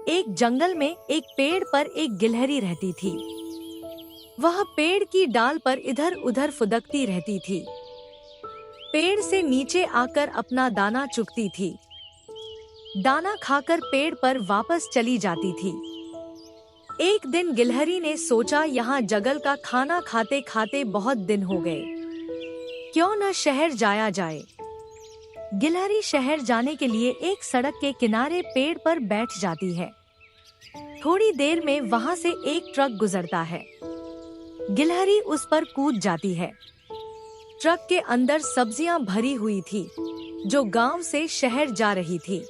एक जंगल में एक पेड़ पर एक गिलहरी रहती थी। वह पेड़ की डाल पर इधर उधर फुदकती रहती थी। पेड़ से नीचे आकर अपना दाना चुगती थी। दाना खाकर पेड़ पर वापस चली जाती थी। एक दिन गिलहरी ने सोचा, यहाँ जंगल का खाना खाते खाते बहुत दिन हो गए, क्यों न शहर जाया जाए। गिलहरी शहर जाने के लिए एक सड़क के किनारे पेड़ पर बैठ जाती है। थोड़ी देर में वहां से एक ट्रक गुजरता है। गिलहरी उस पर कूद जाती है। ट्रक के अंदर सब्जियां भरी हुई थी, जो गांव से शहर जा रही थी।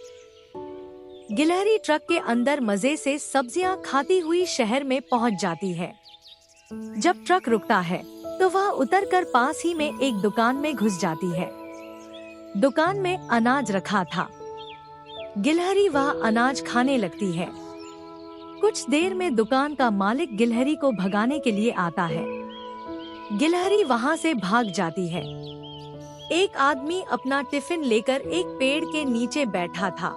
गिलहरी ट्रक के अंदर मजे से सब्जियां खाती हुई शहर में पहुंच जाती है। जब ट्रक रुकता है तो वह उतरकर पास ही में एक दुकान में घुस जाती है। दुकान में अनाज रखा था। गिलहरी वह अनाज खाने लगती है। कुछ देर में दुकान का मालिक गिलहरी को भगाने के लिए आता है। गिलहरी वहां से भाग जाती है। एक आदमी अपना टिफिन लेकर एक पेड़ के नीचे बैठा था।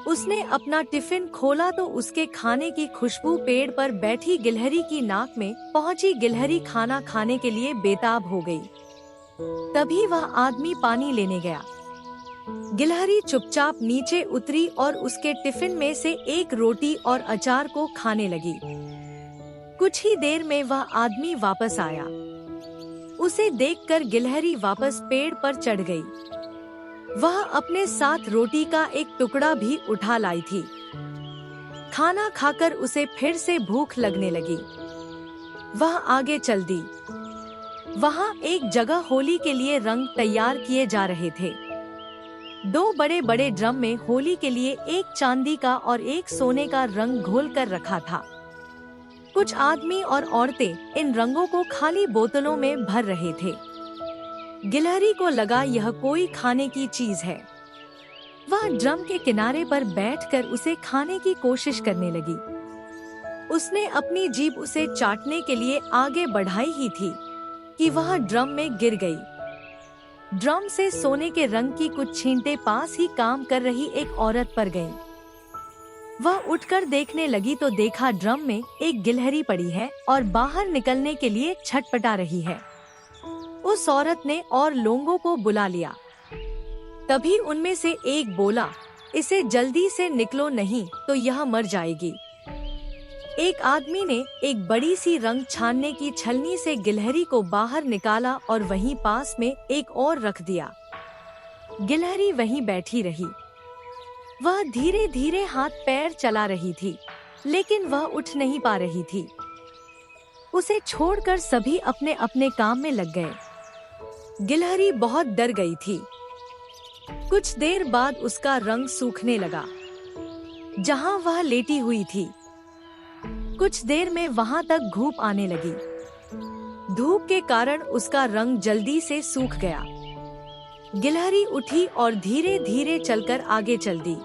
उसने अपना टिफिन खोला तो उसके खाने की खुशबू पेड़ पर बैठी गिलहरी की नाक में पहुंची। गिलहरी खाना खाने के लिए बेताब हो गई। तभी वह आदमी पानी लेने गया। गिलहरी चुपचाप नीचे उतरी और उसके टिफिन में से एक रोटी और अचार को खाने लगी। कुछ ही देर में वह आदमी वापस आया। उसे देखकर गिलहरी वापस पेड़ पर चढ़ गई। वह अपने साथ रोटी का एक टुकड़ा भी उठा लाई थी। खाना खाकर उसे फिर से भूख लगने लगी। वह आगे चल दी। वहाँ एक जगह होली के लिए रंग तैयार किए जा रहे थे। दो बड़े बड़े ड्रम में होली के लिए एक चांदी का और एक सोने का रंग घोल कर रखा था। कुछ आदमी और औरतें इन रंगों को खाली बोतलों में भर रहे थे। गिलहरी को लगा यह कोई खाने की चीज है। वह ड्रम के किनारे पर बैठकर उसे खाने की कोशिश करने लगी। उसने अपनी जीभ उसे चाटने के लिए आगे बढ़ाई ही थी कि वह ड्रम में गिर गई। ड्रम से सोने के रंग की कुछ छींटे पास ही काम कर रही एक औरत पर गईं। वह उठकर देखने लगी तो देखा ड्रम में एक गिलहरी पड़ी है और बाहर निकलने के लिए छटपटा रही है। उस औरत ने और लोगों को बुला लिया। तभी उनमें से एक बोला, इसे जल्दी से निकलो, नहीं तो यह मर जाएगी। एक आदमी ने एक बड़ी सी रंग छानने की छलनी से गिलहरी को बाहर निकाला और वहीं पास में एक और रख दिया। गिलहरी वहीं बैठी रही। वह धीरे धीरे हाथ पैर चला रही थी, लेकिन वह उठ नहीं पा रही थी। उसे छोड़कर सभी अपने अपने काम में लग गए। गिलहरी बहुत डर गई थी। कुछ देर बाद उसका रंग सूखने लगा, जहां वह लेटी हुई थी। कुछ देर में वहां तक धूप आने लगी। धूप के कारण उसका रंग जल्दी से सूख गया। गिलहरी उठी और धीरे धीरे चलकर आगे चल दी।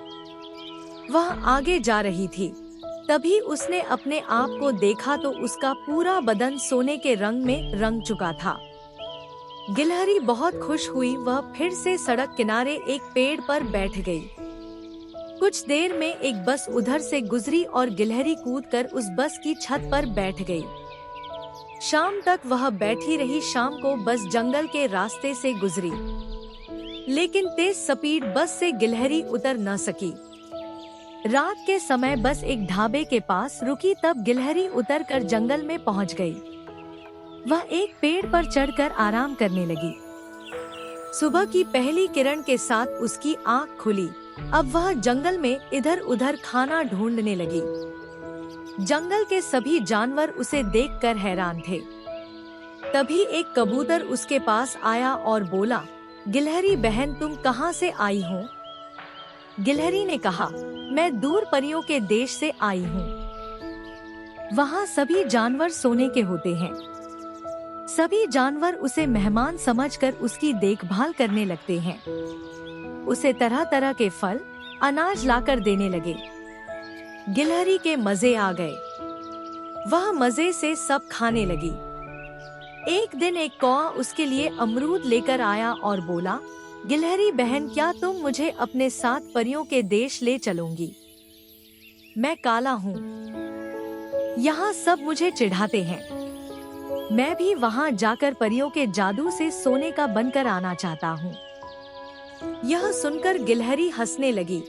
वह आगे जा रही थी। तभी उसने अपने आप को देखा तो उसका पूरा बदन सोने के रंग में रंग चुका था। गिलहरी बहुत खुश हुई। वह फिर से सड़क किनारे एक पेड़ पर बैठ गई। कुछ देर में एक बस उधर से गुजरी और गिलहरी कूदकर उस बस की छत पर बैठ गई। शाम तक वह बैठी रही। शाम को बस जंगल के रास्ते से गुजरी, लेकिन तेज स्पीड बस से गिलहरी उतर न सकी। रात के समय बस एक ढाबे के पास रुकी। तब गिलहरी उतरकर जंगल में पहुंच गई। वह एक पेड़ पर चढ़कर आराम करने लगी। सुबह की पहली किरण के साथ उसकी आँख खुली। अब वह जंगल में इधर उधर खाना ढूंढने लगी। जंगल के सभी जानवर उसे देखकर हैरान थे। तभी एक कबूतर उसके पास आया और बोला, गिलहरी बहन, तुम कहाँ से आई हो? गिलहरी ने कहा, मैं दूर परियों के देश से आई हूँ। वहाँ सभी जानवर सोने के होते हैं। सभी जानवर उसे मेहमान समझकर उसकी देखभाल करने लगते हैं। उसे तरह तरह के फल, अनाज लाकर देने लगे। गिलहरी के मजे आ गए। वह मजे से सब खाने लगी। एक दिन एक कौआ उसके लिए अमरूद लेकर आया और बोला, गिलहरी बहन, क्या तुम मुझे अपने साथ परियों के देश ले चलोगी? मैं काला हूँ। यहाँ सब मुझे चिढ़ाते हैं। मैं भी वहाँ जाकर परियों के जादू से सोने का बनकर आना चाहता हूँ। यह सुनकर गिलहरी हंसने लगी।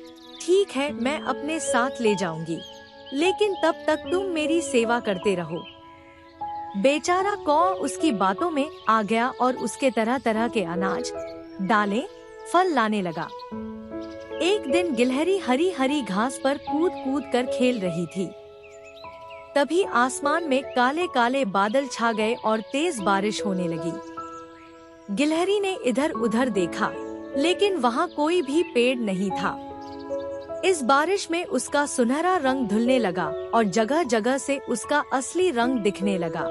ठीक है, मैं अपने साथ ले जाऊंगी, लेकिन तब तक तुम मेरी सेवा करते रहो। बेचारा कौवा उसकी बातों में आ गया और उसके तरह तरह के अनाज, दालें, फल लाने लगा। एक दिन गिलहरी हरी हरी घास पर कूद कूद कर खेल रही थी। तभी आसमान में काले काले बादल छा गए और तेज बारिश होने लगी। गिलहरी ने इधर उधर देखा, लेकिन वहाँ कोई भी पेड़ नहीं था। इस बारिश में उसका सुनहरा रंग धुलने लगा और जगह जगह से उसका असली रंग दिखने लगा।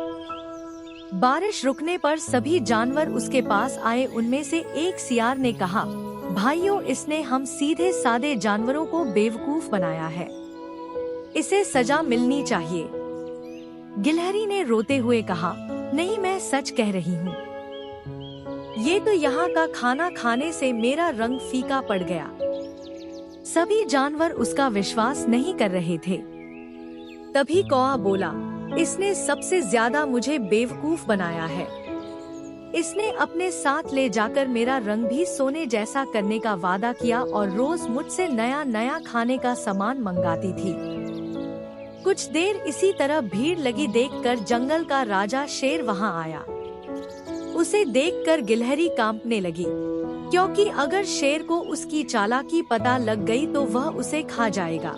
बारिश रुकने पर सभी जानवर उसके पास आए। उनमें से एक सियार ने कहा, भाइयों, इसने हम सीधे सादे जानवरों को बेवकूफ बनाया है। इसे सजा मिलनी चाहिए। गिलहरी ने रोते हुए कहा, नहीं, मैं सच कह रही हूँ। ये तो यहाँ का खाना खाने से मेरा रंग फीका पड़ गया। सभी जानवर उसका विश्वास नहीं कर रहे थे। तभी कौवा बोला, इसने सबसे ज्यादा मुझे बेवकूफ बनाया है। इसने अपने साथ ले जाकर मेरा रंग भी सोने जैसा करने का वादा किया और रोज मुझसे नया नया खाने का सामान मंगाती थी। कुछ देर इसी तरह भीड़ लगी देखकर जंगल का राजा शेर वहां आया। उसे देखकर गिलहरी कांपने लगी, क्योंकि अगर शेर को उसकी चालाकी पता लग गई तो वह उसे खा जाएगा।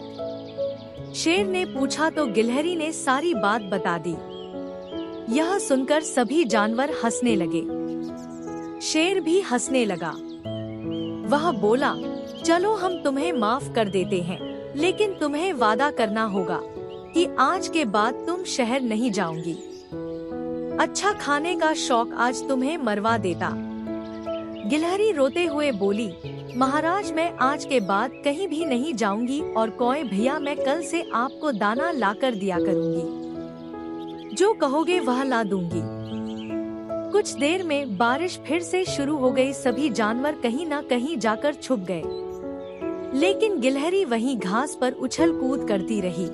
शेर ने पूछा तो गिलहरी ने सारी बात बता दी। यह सुनकर सभी जानवर हंसने लगे। शेर भी हंसने लगा। वह बोला, चलो हम तुम्हें माफ कर देते हैं, लेकिन तुम्हें वादा करना होगा कि आज के बाद तुम शहर नहीं जाओगी। अच्छा खाने का शौक आज तुम्हें मरवा देता। गिलहरी रोते हुए बोली, महाराज, मैं आज के बाद कहीं भी नहीं जाऊंगी और कौवे भैया, मैं कल से आपको दाना लाकर दिया करूंगी। जो कहोगे वह ला दूंगी। कुछ देर में बारिश फिर से शुरू हो गई। सभी जानवर कहीं न कहीं जाकर छुप गए, लेकिन गिलहरी वहीं घास पर उछल कूद करती रही,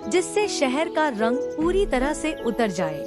जिससे शहर का रंग पूरी तरह से उतर जाए।